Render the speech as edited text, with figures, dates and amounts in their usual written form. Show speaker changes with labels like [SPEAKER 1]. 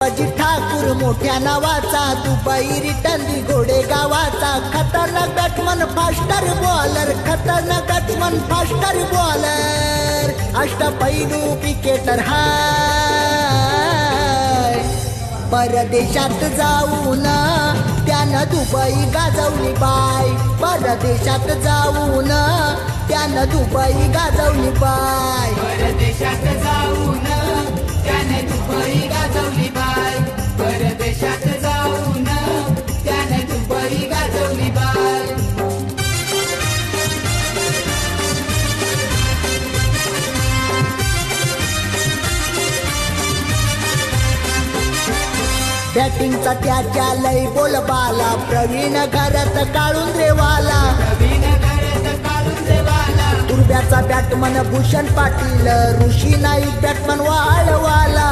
[SPEAKER 1] अजी ठाकूर मोठ्या नावाचा, दुबई रिटर्न घोडे गावाचा, खतरनाक बॅट्समन फास्टर बॉलर, खतरनाक बॅट्समन फास्टर बॉलर, अष्टपैलू क्रिकेटर हाय. परदेशात जाऊन त्यानं दुबई गाजवली बाय, परदेशात जाऊन त्यानं दुबई गाजवली बाय,
[SPEAKER 2] परदेशात जाऊन त्याने दुबई गाजवली बाय, परदेशात जाऊन त्याने दुबई गाजवली बाय.
[SPEAKER 1] बॅटिंगचा त्याच्या लय बोलबाला, प्रवीण घरात काढून देवाला,
[SPEAKER 2] नवीन घरात काढून देवाला,
[SPEAKER 1] दुर्ब्याचा बॅटमन भूषण पाटील, ऋषी नाईक बॅटमन वाळवाला,